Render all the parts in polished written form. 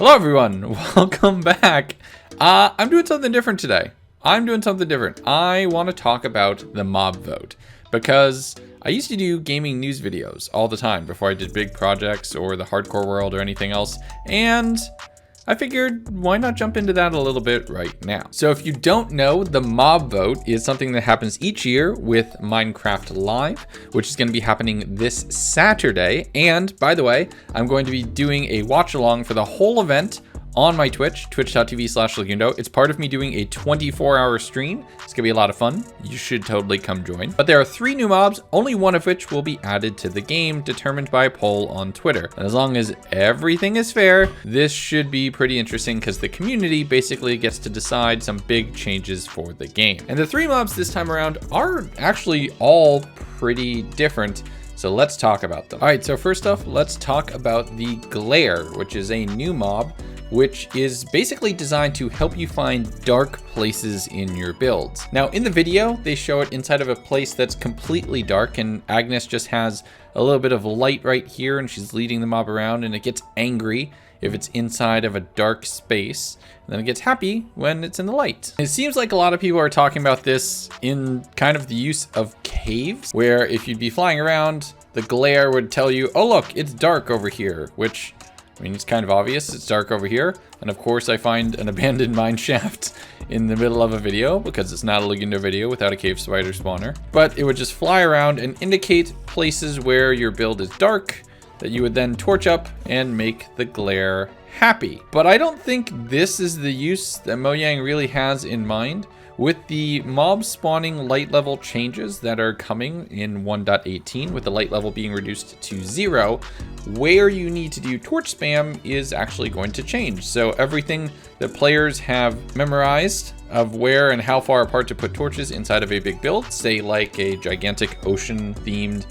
Hello everyone, welcome back. I'm doing something different today. I want to talk about the mob vote because I used to do gaming news videos all the time before I did big projects or the hardcore world or anything else, and I figured why not jump into that a little bit right now. So if you don't know, the mob vote is something that happens each year with Minecraft Live, which is going to be happening this Saturday. And by the way, I'm going to be doing a watch along for the whole event on my Twitch, twitch.tv/Legundo. It's part of me doing a 24-hour stream. It's gonna be a lot of fun. You should totally come join. But there are 3 new mobs, only one of which will be added to the game, determined by a poll on Twitter. And as long as everything is fair, this should be pretty interesting because the community basically gets to decide some big changes for the game. And the 3 mobs this time around are actually all pretty different. So let's talk about them. All right, so first off, let's talk about the Glare, which is a new mob, which is basically designed to help you find dark places in your builds. Now in the video, they show it inside of a place that's completely dark, and Agnes just has a little bit of light right here and she's leading the mob around, and it gets angry if it's inside of a dark space, and then it gets happy when it's in the light. It seems like a lot of people are talking about this in kind of the use of caves, where if you'd be flying around, the glare would tell you, oh look, it's dark over here, which, I mean, it's kind of obvious, it's dark over here. And of course I find an abandoned mine shaft in the middle of a video because it's not a Legundo video without a cave spider spawner. But it would just fly around and indicate places where your build is dark that you would then torch up and make the glare happy. But I don't think this is the use that Mojang really has in mind. With the mob spawning light level changes that are coming in 1.18, with the light level being reduced to 0, where you need to do torch spam is actually going to change. So everything that players have memorized of where and how far apart to put torches inside of a big build, say like a gigantic ocean themed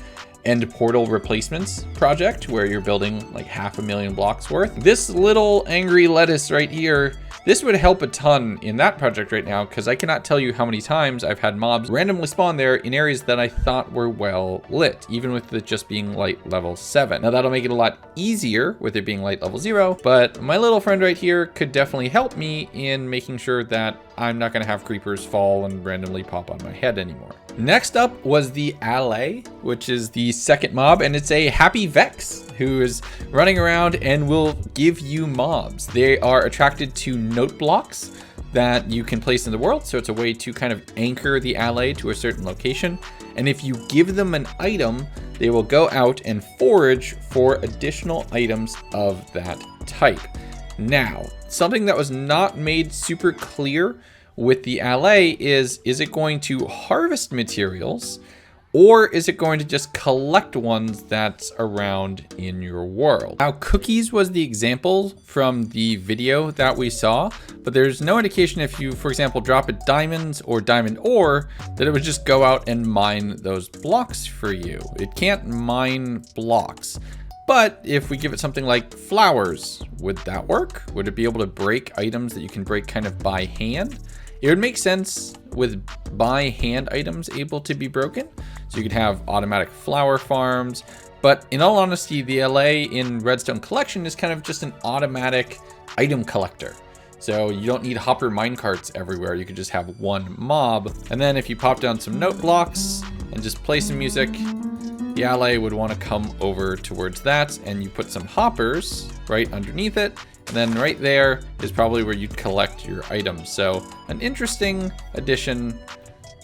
end portal replacements project where you're building like 500,000 blocks worth. This little angry lettuce right here, this would help a ton in that project right now, because I cannot tell you how many times I've had mobs randomly spawn there in areas that I thought were well lit, even with it just being light level 7. Now that'll make it a lot easier with it being light level 0, but my little friend right here could definitely help me in making sure that I'm not gonna have creepers fall and randomly pop on my head anymore. Next up was the Allay, which is the second mob, and it's a happy Vex who is running around and will give you mobs. They are attracted to note blocks that you can place in the world, so it's a way to kind of anchor the Allay to a certain location. And if you give them an item, they will go out and forage for additional items of that type. Now, something that was not made super clear with the Allay is it going to harvest materials, or is it going to just collect ones that's around in your world? Now, cookies was the example from the video that we saw, but there's no indication if you, for example, drop it diamonds or diamond ore, that it would just go out and mine those blocks for you. It can't mine blocks. But if we give it something like flowers, would that work? Would it be able to break items that you can break kind of by hand? It would make sense with by hand items able to be broken. So you could have automatic flower farms, but in all honesty, the Allay in Redstone collection is kind of just an automatic item collector. So you don't need hopper minecarts everywhere. You could just have one mob. And then if you pop down some note blocks and just play some music, the Allay would want to come over towards that, and you put some hoppers right underneath it. And then right there is probably where you'd collect your items. So an interesting addition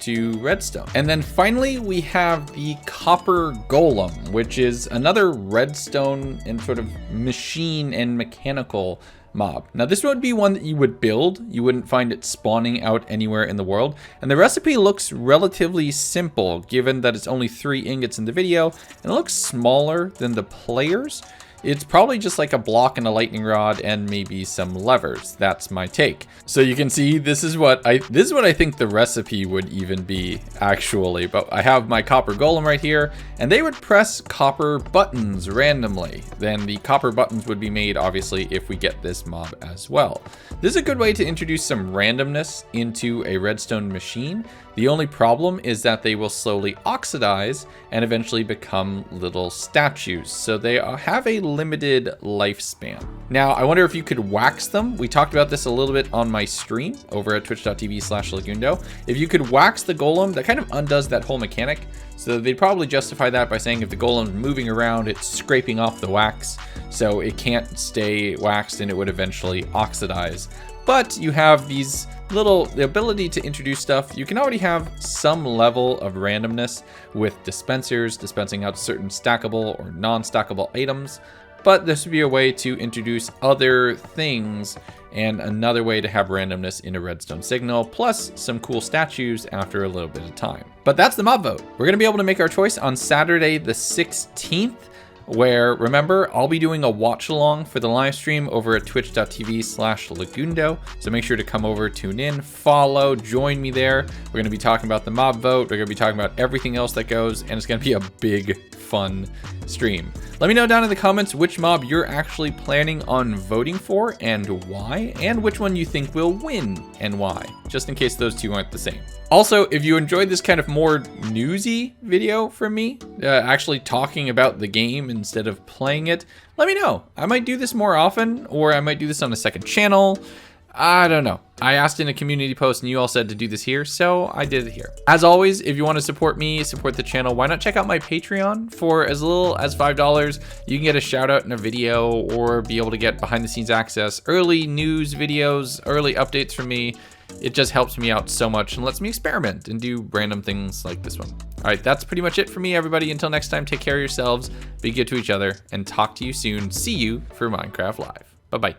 to Redstone. And then finally, we have the Copper Golem, which is another Redstone and sort of machine and mechanical mob. Now this would be one that you would build. You wouldn't find it spawning out anywhere in the world. And the recipe looks relatively simple, given that it's only 3 ingots in the video, and it looks smaller than the players. It's probably just like a block and a lightning rod and maybe some levers. That's my take. So you can see this is what I think the recipe would even be actually. But I have my Copper Golem right here, and they would press copper buttons randomly. Then the copper buttons would be made obviously if we get this mob as well. This is a good way to introduce some randomness into a redstone machine. The only problem is that they will slowly oxidize and eventually become little statues. So they have a limited lifespan. Now, I wonder if you could wax them. We talked about this a little bit on my stream over at twitch.tv/Legundo. If you could wax the golem, that kind of undoes that whole mechanic. So they'd probably justify that by saying if the golem's moving around, it's scraping off the wax, so it can't stay waxed and it would eventually oxidize. But you have these the ability to introduce stuff. You can already have some level of randomness with dispensers, dispensing out certain stackable or non-stackable items. But this would be a way to introduce other things and another way to have randomness in a redstone signal, plus some cool statues after a little bit of time. But that's the mob vote. We're gonna be able to make our choice on Saturday the 16th, where, remember, I'll be doing a watch along for the live stream over at twitch.tv/Legundo. So make sure to come over, tune in, follow, join me there. We're gonna be talking about the mob vote. We're gonna be talking about everything else that goes, and it's gonna be a big, fun stream. Let me know down in the comments which mob you're actually planning on voting for and why, and which one you think will win and why, just in case those two aren't the same. Also, if you enjoyed this kind of more newsy video from me, actually talking about the game instead of playing it, let me know. I might do this more often, or I might do this on a second channel. I don't know. I asked in a community post and you all said to do this here, so I did it here. As always, if you want to support me, support the channel, why not check out my Patreon? For as little as $5, you can get a shout out in a video or be able to get behind the scenes access, early news videos, early updates from me. It just helps me out so much and lets me experiment and do random things like this one. All right, that's pretty much it for me, everybody. Until next time, take care of yourselves, be good to each other, and talk to you soon. See you for Minecraft Live. Bye-bye.